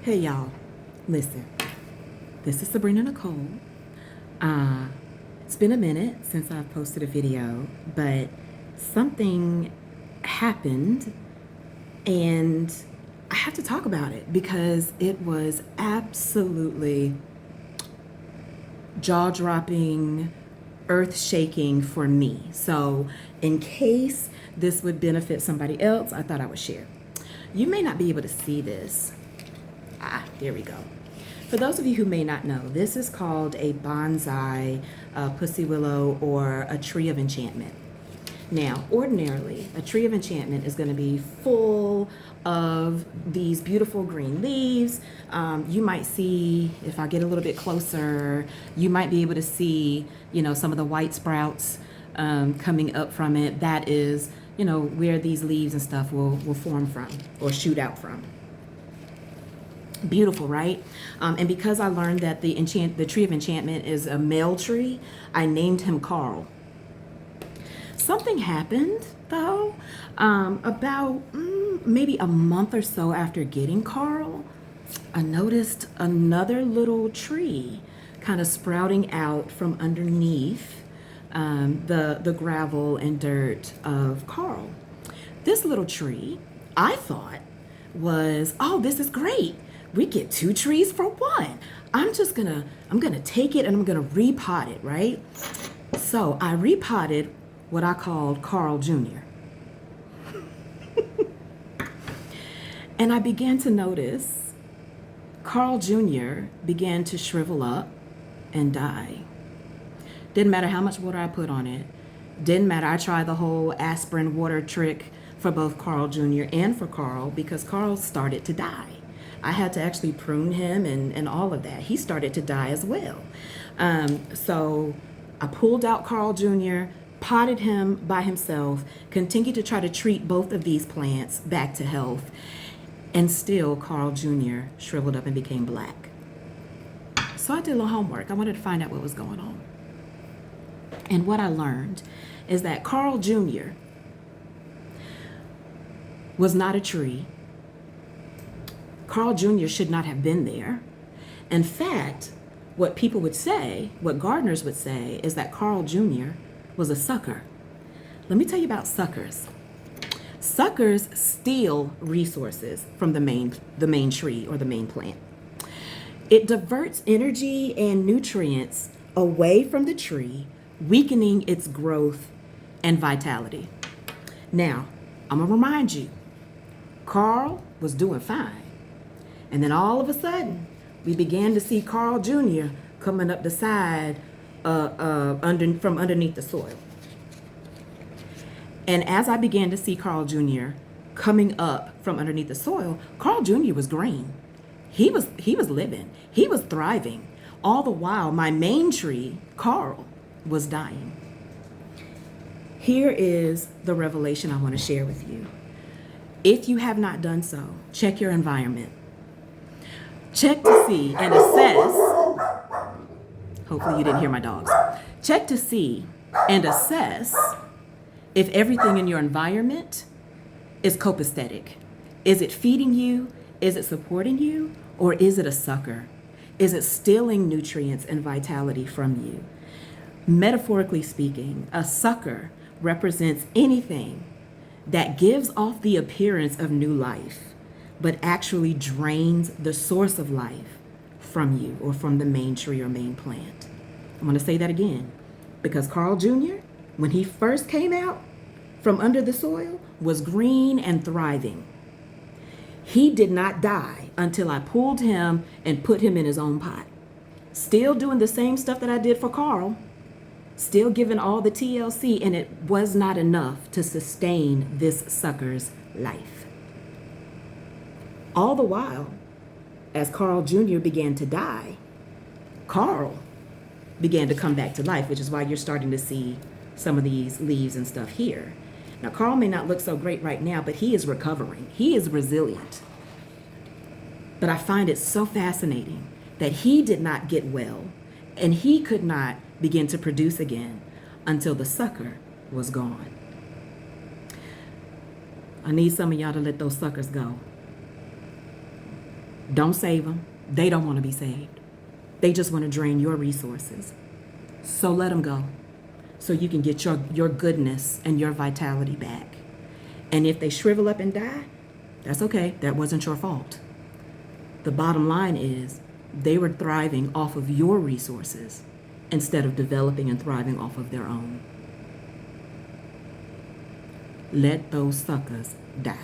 Hey y'all, listen, this is Sabrina Nichole. It's been a minute since I've posted a video, but something happened and I have to talk about it because it was absolutely jaw-dropping, earth-shaking for me. So in case this would benefit somebody else, I thought I would share. You may not be able to see this. There we go. For those of you who may not know, this is called a bonsai pussy willow or a tree of enchantment. Now, ordinarily, a tree of enchantment is going to be full of these beautiful green leaves. You might see, if I get a little bit closer, you might be able to see, some of the white sprouts coming up from it. That is, where these leaves and stuff will form from or shoot out from. Beautiful, right? And because I learned that the tree of enchantment is a male tree, I named him Carl. Something happened though, about maybe a month or so after getting Carl, I noticed another little tree kind of sprouting out from underneath the gravel and dirt of Carl. This little tree, I thought, was, oh, this is great. We get 2 trees for 1. I'm gonna take it and I'm gonna repot it, right? So I repotted what I called Carl Jr. And I began to notice Carl Jr. began to shrivel up and die. Didn't matter how much water I put on it. Didn't matter. I tried the whole aspirin water trick for both Carl Jr. and for Carl because Carl started to die. I had to actually prune him and all of that. He started to die as well. So I pulled out Carl Jr., potted him by himself, continued to try to treat both of these plants back to health, and still Carl Jr. shriveled up and became black. So I did a little homework. I wanted to find out what was going on. And what I learned is that Carl Jr. was not a tree. Carl Jr. should not have been there. In fact, what people would say, what gardeners would say, is that Carl Jr. was a sucker. Let me tell you about suckers. Suckers steal resources from the main tree or the main plant. It diverts energy and nutrients away from the tree, weakening its growth and vitality. Now, I'm gonna remind you, Carl was doing fine. And then all of a sudden, we began to see Carl Jr. coming up the side from underneath the soil. And as I began to see Carl Jr. coming up from underneath the soil, Carl Jr. was green. He was living. He was thriving. All the while, my main tree, Carl, was dying. Here is the revelation I want to share with you. If you have not done so, check your environment. Check to see and assess. Hopefully you didn't hear my dogs. Check to see and assess if everything in your environment is copacetic. Is it feeding you? Is it supporting you? Or is it a sucker? Is it stealing nutrients and vitality from you? Metaphorically speaking, a sucker represents anything that gives off the appearance of new life, but actually drains the source of life from you or from the main tree or main plant. I'm going to say that again, because Carl Jr., when he first came out from under the soil, was green and thriving. He did not die until I pulled him and put him in his own pot. Still doing the same stuff that I did for Carl, still giving all the TLC, and it was not enough to sustain this sucker's life. All the while, as Carl Jr. began to die, Carl began to come back to life, which is why you're starting to see some of these leaves and stuff here. Now, Carl may not look so great right now, but he is recovering. He is resilient. But I find it so fascinating that he did not get well, and he could not begin to produce again until the sucker was gone. I need some of y'all to let those suckers go. Don't save them. They don't want to be saved. They just want to drain your resources. So let them go so you can get your goodness and your vitality back. And if they shrivel up and die, that's okay. That wasn't your fault. The bottom line is they were thriving off of your resources instead of developing and thriving off of their own. Let those suckers die.